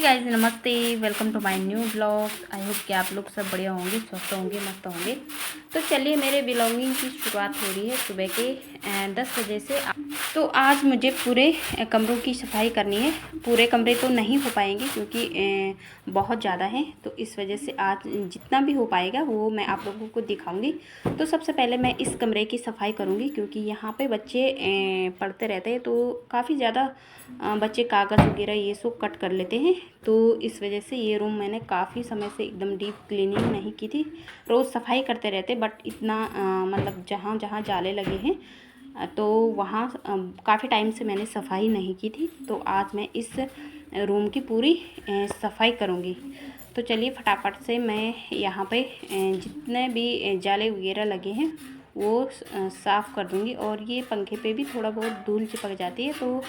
Guys, नमस्ते। Welcome to my new blog. I hope कि आप लोग सब बढ़िया होंगे, स्वस्थ होंगे, मस्त होंगे। तो चलिए, मेरे ब्लॉगिंग की शुरुआत हो रही है सुबह के 10 बजे से। तो आज मुझे पूरे कमरों की सफाई करनी है। पूरे कमरे तो नहीं हो पाएंगे क्योंकि बहुत ज़्यादा हैं, तो इस वजह से आज जितना भी हो पाएगा वो मैं आप लोगों को दिखाऊंगी। तो सबसे पहले मैं इस कमरे की सफाई करूंगी क्योंकि यहाँ पे बच्चे पढ़ते रहते हैं, तो काफ़ी ज़्यादा बच्चे कागज़ वगैरह ये सब कट कर लेते हैं। तो इस वजह से ये रूम मैंने काफ़ी समय से एकदम डीप क्लीनिंग नहीं की थी। रोज़ सफाई करते रहते, बट इतना मतलब जहाँ जहाँ जाले लगे हैं तो वहाँ काफ़ी टाइम से मैंने सफाई नहीं की थी। तो आज मैं इस रूम की पूरी सफाई करूँगी। तो चलिए फटाफट से मैं यहाँ पे जितने भी जाले वगैरह लगे हैं वो साफ़ कर दूँगी। और ये पंखे पे भी थोड़ा बहुत धूल चिपक जाती है, तो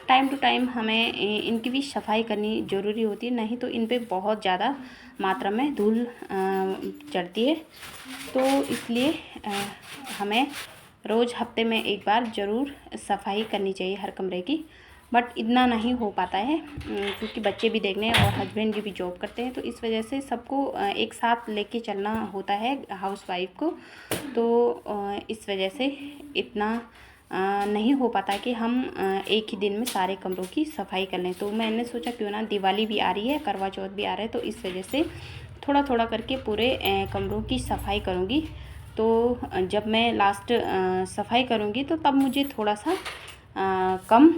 टाइम टू टाइम हमें इनकी भी सफाई करनी ज़रूरी होती है, नहीं तो इन पे बहुत ज़्यादा मात्रा में धूल चढ़ती है। तो इसलिए हमें रोज़ हफ्ते में एक बार ज़रूर सफाई करनी चाहिए हर कमरे की। बट इतना नहीं हो पाता है क्योंकि बच्चे भी देखने हैं और हस्बैंड जी भी जॉब करते हैं, तो इस वजह से सबको एक साथ लेके चलना होता है हाउसवाइफ को। तो इस वजह से इतना नहीं हो पाता कि हम एक ही दिन में सारे कमरों की सफाई कर लें। तो मैंने सोचा क्यों ना, दिवाली भी आ रही है, करवा चौथ भी आ रहा है, तो इस वजह से थोड़ा थोड़ा करके पूरे कमरों की सफाई करूँगी। तो जब मैं लास्ट सफाई करूँगी तो तब मुझे थोड़ा सा कम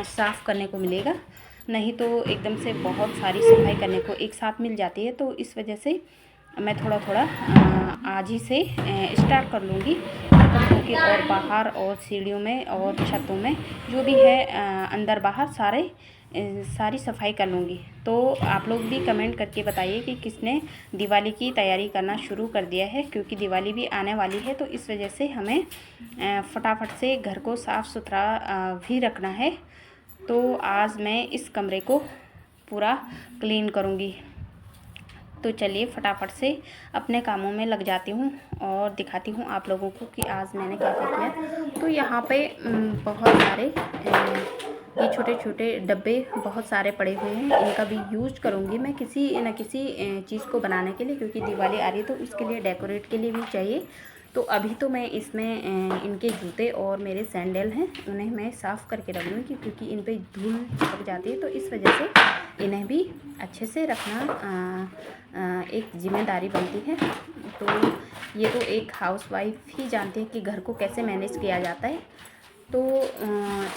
साफ़ करने को मिलेगा, नहीं तो एकदम से बहुत सारी सफाई करने को एक साथ मिल जाती है। तो इस वजह से मैं थोड़ा थोड़ा आज ही से स्टार्ट कर लूँगी कमरों के, और बाहर और सीढ़ियों में और छतों में जो भी है अंदर बाहर सारी सफाई कर लूँगी। तो आप लोग भी कमेंट करके बताइए कि किसने दिवाली की तैयारी करना शुरू कर दिया है, क्योंकि दिवाली भी आने वाली है। तो इस वजह से हमें फटाफट से घर को साफ़ सुथरा भी रखना है। तो आज मैं इस कमरे को पूरा क्लीन करूँगी। तो चलिए फटाफट से अपने कामों में लग जाती हूँ और दिखाती हूँ आप लोगों को कि आज मैंने क्या क्या किया। तो यहाँ पे बहुत सारे ये छोटे छोटे डब्बे बहुत सारे पड़े हुए हैं, इनका भी यूज करूँगी मैं किसी न किसी चीज़ को बनाने के लिए, क्योंकि दिवाली आ रही है तो उसके लिए डेकोरेट के लिए भी चाहिए। तो अभी तो मैं इसमें इनके जूते और मेरे सैंडल हैं उन्हें मैं साफ़ करके रख दूँगी, क्योंकि इन पे धूल चिपक जाती है। तो इस वजह से इन्हें भी अच्छे से रखना एक जिम्मेदारी बनती है। तो ये तो एक हाउसवाइफ ही जानती है कि घर को कैसे मैनेज किया जाता है। तो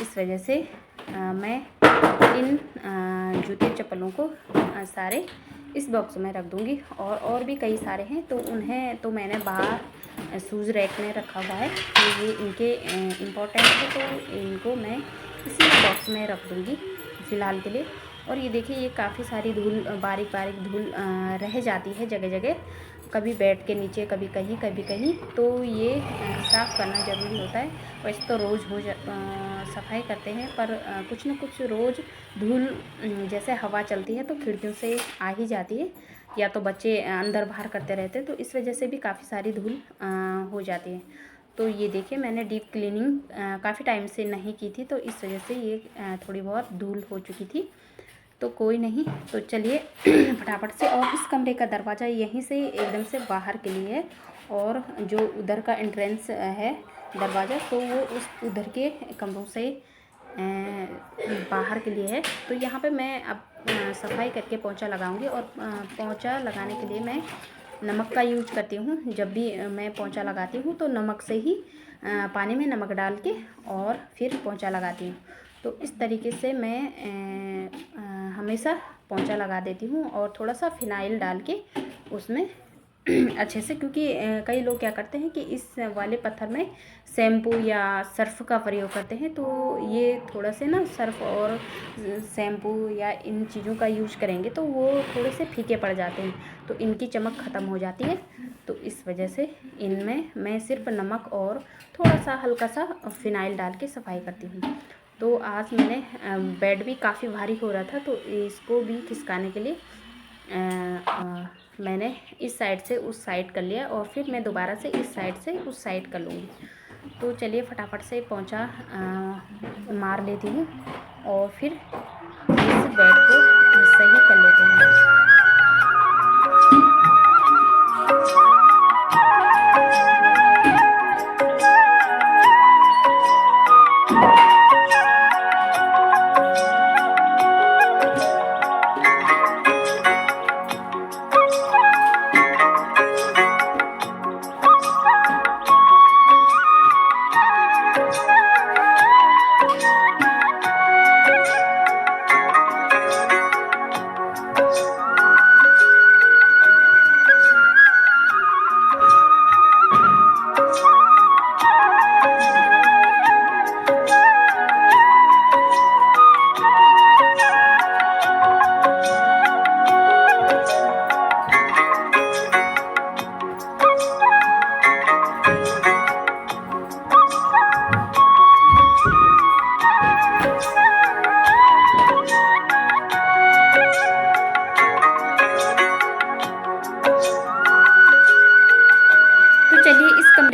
इस वजह से मैं इन जूते चप्पलों को सारे इस बॉक्स में रख दूँगी। और भी कई सारे हैं, तो उन्हें तो मैंने बाहर शूज़ रैक में रखा हुआ है। तो ये इनके इम्पोर्टेंट है, तो इनको मैं इसी बॉक्स में रख दूँगी फ़िलहाल के लिए। और ये देखिए, ये काफ़ी सारी धूल, बारीक बारीक धूल रह जाती है जगह जगह, कभी बेड के नीचे, कभी कहीं। तो ये साफ़ करना ज़रूरी होता है। वैसे तो रोज़ सफाई करते हैं, पर कुछ न कुछ रोज़ धूल जैसे हवा चलती है तो खिड़कियों से आ ही जाती है, या तो बच्चे अंदर बाहर करते रहते हैं, तो इस वजह से भी काफ़ी सारी धूल हो जाती है। तो ये देखिए, मैंने डीप क्लीनिंग काफ़ी टाइम से नहीं की थी, तो इस वजह से ये थोड़ी बहुत धूल हो चुकी थी। तो कोई नहीं, तो चलिए फटाफट से। और इस कमरे का दरवाज़ा यहीं से एकदम से बाहर के लिए है, और जो उधर का एंट्रेंस है दरवाज़ा, तो वो उस उधर के कमरों से बाहर के लिए है। तो यहाँ पे मैं अब सफाई करके पोंछा लगाऊंगी। और पोंछा लगाने के लिए मैं नमक का यूज करती हूँ। जब भी मैं पोंछा लगाती हूँ तो नमक से ही पानी में नमक डाल के और फिर पोंछा लगाती हूँ। तो इस तरीके से मैं हमेशा पोंछा लगा देती हूँ, और थोड़ा सा फिनाइल डाल के उसमें अच्छे से, क्योंकि कई लोग क्या करते हैं कि इस वाले पत्थर में शैम्पू या सर्फ़ का प्रयोग करते हैं। तो ये थोड़ा से ना सर्फ़ और शैम्पू या इन चीज़ों का यूज करेंगे तो वो थोड़े से फीके पड़ जाते हैं, तो इनकी चमक ख़त्म हो जाती है। तो इस वजह से इनमें मैं सिर्फ नमक और थोड़ा सा हल्का सा फिनाइल डाल के सफाई करती हूँ। तो आज मैंने बेड भी काफ़ी भारी हो रहा था, तो इसको भी खिसकाने के लिए मैंने इस साइड से उस साइड कर लिया, और फिर मैं दोबारा से इस साइड से उस साइड कर लूँगी। तो चलिए फटाफट से पोंछा मार लेती हूँ और फिर इस बेड को सही कर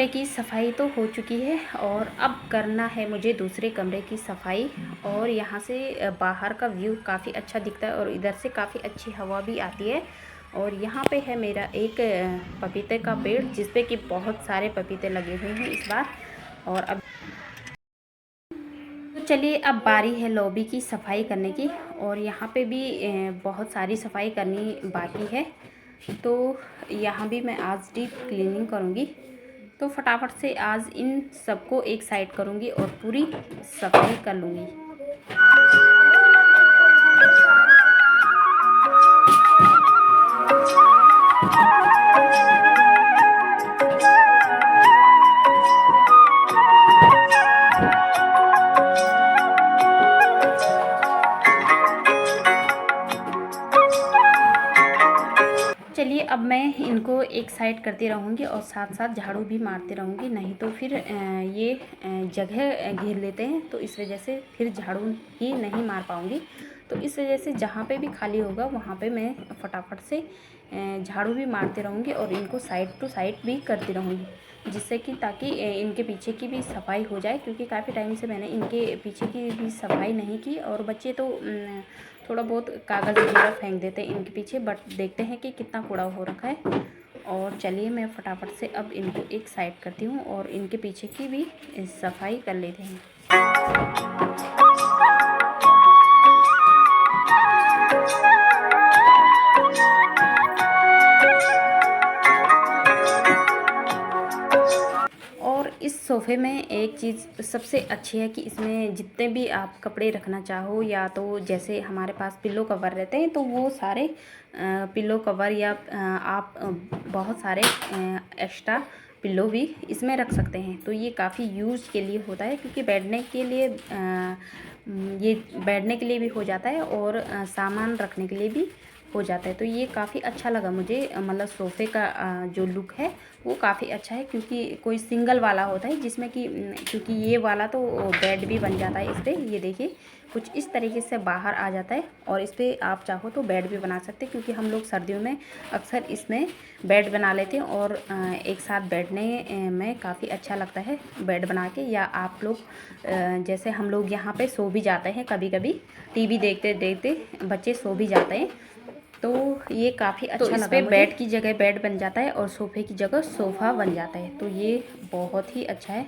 कमरे की सफाई तो हो चुकी है और अब करना है मुझे दूसरे कमरे की सफाई। और यहाँ से बाहर का व्यू काफ़ी अच्छा दिखता है और इधर से काफ़ी अच्छी हवा भी आती है। और यहाँ पे है मेरा एक पपीते का पेड़ जिस पे कि बहुत सारे पपीते लगे हुए हैं इस बार। और अब तो चलिए, अब बारी है लॉबी की सफाई करने की। और यहाँ पे भी बहुत सारी सफाई करनी बाकी है, तो यहाँ भी मैं आज डीप क्लीनिंग करूँगी। तो फटाफट से आज इन सबको एक साइड करूँगी और पूरी सफाई कर लूँगी। चलिए, अब मैं इनको एक साइड करती रहूँगी और साथ साथ झाड़ू भी मारती रहूँगी, नहीं तो फिर ये जगह घेर लेते हैं, तो इस वजह से फिर झाड़ू ही नहीं मार पाऊँगी। तो इस वजह से जहाँ पे भी खाली होगा वहाँ पे मैं फटाफट से झाड़ू भी मारती रहूँगी और इनको साइड टू साइड भी करती रहूँगी, जिससे कि ताकि इनके पीछे की भी सफाई हो जाए, क्योंकि काफ़ी टाइम से मैंने इनके पीछे की भी सफाई नहीं की। और बच्चे तो थोड़ा बहुत कागज़ वगैरह फेंक देते हैं इनके पीछे, बट देखते हैं कि कितना कूड़ा हो रखा है। और चलिए, मैं फटाफट से अब इनको एक साइड करती हूँ और इनके पीछे की भी सफाई कर लेते हैं। इस सोफ़े में एक चीज़ सबसे अच्छी है कि इसमें जितने भी आप कपड़े रखना चाहो, या तो जैसे हमारे पास पिल्लो कवर रहते हैं तो वो सारे पिल्लो कवर, या आप बहुत सारे एक्स्ट्रा पिल्लो भी इसमें रख सकते हैं। तो ये काफ़ी यूज़ के लिए होता है, क्योंकि बैठने के लिए ये बैठने के लिए भी हो जाता है और सामान रखने के लिए भी हो जाता है। तो ये काफ़ी अच्छा लगा मुझे, मतलब सोफ़े का जो लुक है वो काफ़ी अच्छा है, क्योंकि कोई सिंगल वाला होता है जिसमें कि क्योंकि ये वाला तो बेड भी बन जाता है इस पर। ये देखिए कुछ इस तरीके से बाहर आ जाता है और इस पर आप चाहो तो बेड भी बना सकते हैं, क्योंकि हम लोग सर्दियों में अक्सर इसमें बेड बना लेते हैं और एक साथ बैठने में काफ़ी अच्छा लगता है बेड बना के। या आप लोग जैसे हम लोग यहाँ पे सो भी जाते हैं, कभी कभी टीवी देखते देखते बच्चे सो भी जाते हैं, तो ये काफ़ी अच्छा लगा। तो इस पे बेड की जगह बेड बन जाता है और सोफ़े की जगह सोफ़ा बन जाता है, तो ये बहुत ही अच्छा है।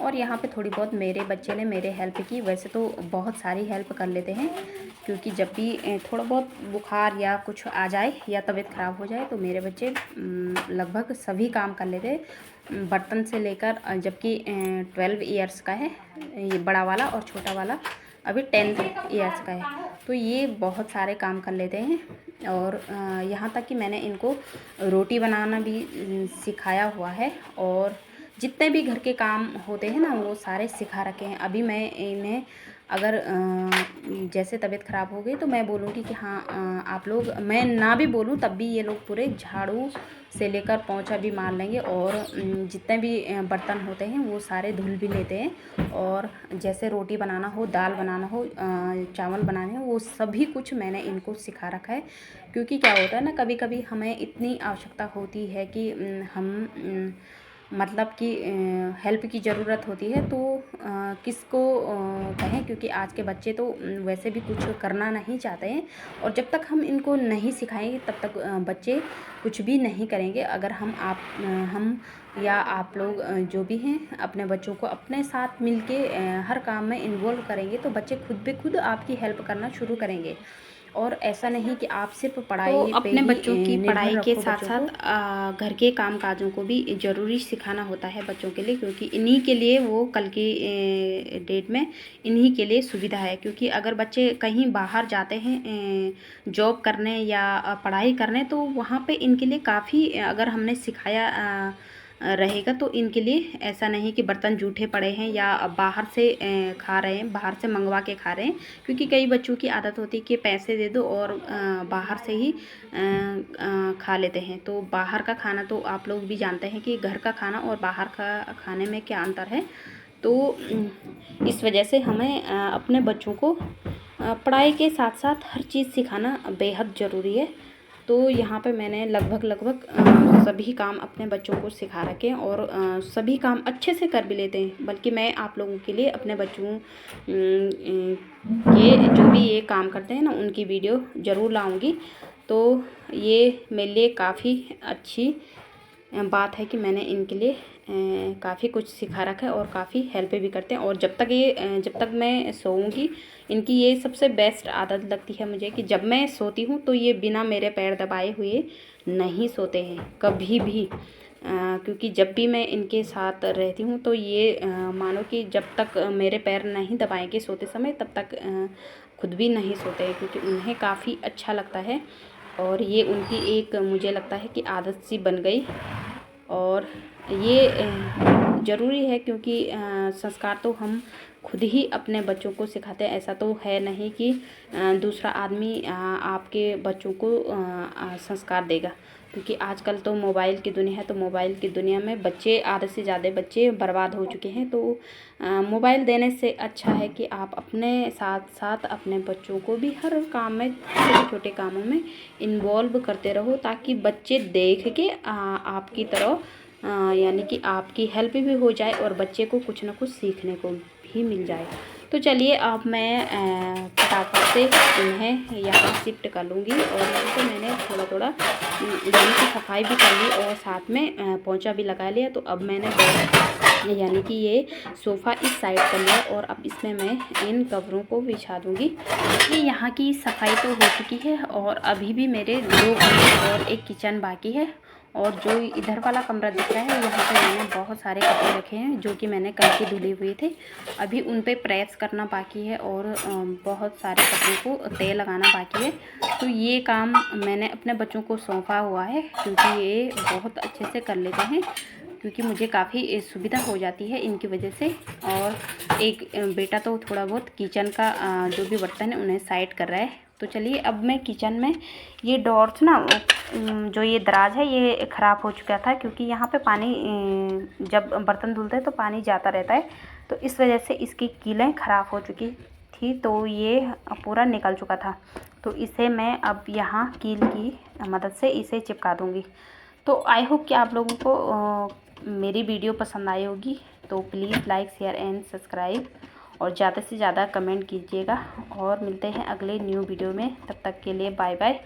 और यहाँ पे थोड़ी बहुत मेरे बच्चे ने मेरे हेल्प की। वैसे तो बहुत सारी हेल्प कर लेते हैं, क्योंकि जब भी थोड़ा बहुत बुखार या कुछ आ जाए या तबीयत ख़राब हो जाए तो मेरे बच्चे लगभग सभी काम कर लेते हैं, बर्तन से लेकर। जबकि 12 ईयर्स का है ये बड़ा वाला और छोटा वाला अभी 10 ईयर्स का है, तो ये बहुत सारे काम कर लेते हैं। और यहाँ तक कि मैंने इनको रोटी बनाना भी सिखाया हुआ है, और जितने भी घर के काम होते हैं ना वो सारे सिखा रखे हैं। अभी मैं इन्हें अगर जैसे तबीयत ख़राब हो गई तो मैं बोलूँगी कि हाँ आप लोग, मैं ना भी बोलूँ तब भी ये लोग पूरे झाड़ू से लेकर पोंछा भी मार लेंगे, और जितने भी बर्तन होते हैं वो सारे धुल भी लेते हैं। और जैसे रोटी बनाना हो, दाल बनाना हो, चावल बनाने हो, वो सभी कुछ मैंने इनको सिखा रखा है। क्योंकि क्या होता है ना, कभी कभी हमें इतनी आवश्यकता होती है कि हम मतलब कि हेल्प की ज़रूरत होती है, तो किसको कहें, क्योंकि आज के बच्चे तो वैसे भी कुछ करना नहीं चाहते हैं। और जब तक हम इनको नहीं सिखाएंगे तब तक बच्चे कुछ भी नहीं करेंगे। अगर हम या आप लोग जो भी हैं अपने बच्चों को अपने साथ मिलके हर काम में इन्वॉल्व करेंगे तो बच्चे खुद ब खुद आपकी हेल्प करना शुरू करेंगे। और ऐसा नहीं कि आप सिर्फ पढ़ाई तो अपने बच्चों की पढ़ाई के साथ साथ घर के काम काजों को भी ज़रूरी सिखाना होता है बच्चों के लिए, क्योंकि इन्हीं के लिए वो कल की डेट में इन्हीं के लिए सुविधा है। क्योंकि अगर बच्चे कहीं बाहर जाते हैं जॉब करने या पढ़ाई करने, तो वहाँ पे इनके लिए काफ़ी अगर हमने सिखाया रहेगा तो इनके लिए ऐसा नहीं कि बर्तन जूठे पड़े हैं या बाहर से खा रहे हैं, बाहर से मंगवा के खा रहे हैं। क्योंकि कई बच्चों की आदत होती है कि पैसे दे दो और बाहर से ही खा लेते हैं। तो बाहर का खाना तो आप लोग भी जानते हैं कि घर का खाना और बाहर का खाने में क्या अंतर है। तो इस वजह से हमें अपने बच्चों को पढ़ाई के साथ साथ हर चीज़ सिखाना बेहद ज़रूरी है। तो यहाँ पे मैंने लगभग सभी काम अपने बच्चों को सिखा रखे हैं और सभी काम अच्छे से कर भी लेते हैं। बल्कि मैं आप लोगों के लिए अपने बच्चों के जो भी ये काम करते हैं ना, उनकी वीडियो ज़रूर लाऊंगी। तो ये मेरे लिए काफ़ी अच्छी बात है कि मैंने इनके लिए काफ़ी कुछ सिखा रखा है और काफ़ी हेल्प भी करते हैं। और जब तक मैं सोऊंगी, इनकी ये सबसे बेस्ट आदत लगती है मुझे कि जब मैं सोती हूँ तो ये बिना मेरे पैर दबाए हुए नहीं सोते हैं कभी भी। क्योंकि जब भी मैं इनके साथ रहती हूँ तो ये मानो कि जब तक मेरे पैर नहीं दबाएंगे सोते समय, तब तक खुद भी नहीं सोते हैं, क्योंकि उन्हें काफ़ी अच्छा लगता है। और ये उनकी एक मुझे लगता है कि आदत सी बन गई। और ये ज़रूरी है, क्योंकि संस्कार तो हम खुद ही अपने बच्चों को सिखाते हैं। ऐसा तो है नहीं कि दूसरा आदमी आपके बच्चों को संस्कार देगा। क्योंकि आजकल तो मोबाइल की दुनिया है, तो मोबाइल की दुनिया में बच्चे, आधे से ज़्यादा बच्चे बर्बाद हो चुके हैं। तो मोबाइल देने से अच्छा है कि आप अपने साथ साथ अपने बच्चों को भी हर काम में, छोटे छोटे कामों में इन्वॉल्व करते रहो, ताकि बच्चे देख के आपकी तरह यानी कि आपकी हेल्प भी हो जाए और बच्चे को कुछ ना कुछ सीखने को भी मिल जाए। तो चलिए अब मैं फटाफट से इन्हें यहाँ शिफ्ट कर लूँगी। और यहाँ पे मैंने थोड़ा थोड़ा यानी कि सफाई भी कर ली और साथ में पोंछा भी लगा लिया। तो अब मैंने यानी कि ये सोफ़ा इस साइड कर लिया और अब इसमें मैं इन कवरों को बिछा दूँगी। ये यहाँ की सफाई तो हो चुकी है और अभी भी मेरे 2 कमरे और एक किचन बाकी है। और जो इधर वाला कमरा दिख रहा है, यहाँ पे मैंने बहुत सारे कपड़े रखे हैं जो कि मैंने कल के धुले हुए थे। अभी उन पे प्रेस करना बाकी है और बहुत सारे कपड़ों को तय लगाना बाकी है। तो ये काम मैंने अपने बच्चों को सौंपा हुआ है, क्योंकि ये बहुत अच्छे से कर लेते हैं, क्योंकि मुझे काफ़ी सुविधा हो जाती है इनकी वजह से। और एक बेटा तो थोड़ा बहुत किचन का जो भी बर्तन है उन्हें साइड कर रहा है। तो चलिए अब मैं किचन में ये डोर्स ना, जो ये दराज है ये ख़राब हो चुका था, क्योंकि यहाँ पे पानी जब बर्तन धुलते हैं तो पानी जाता रहता है। तो इस वजह से इसकी कीलें ख़राब हो चुकी थी, तो ये पूरा निकल चुका था। तो इसे मैं अब यहाँ कील की मदद से इसे चिपका दूँगी। तो आई होप कि आप लोगों को मेरी वीडियो पसंद आई होगी। तो please like, share and subscribe और ज़्यादा से ज़्यादा कमेंट कीजिएगा। और मिलते हैं अगले न्यू वीडियो में, तब तक के लिए बाय बाय।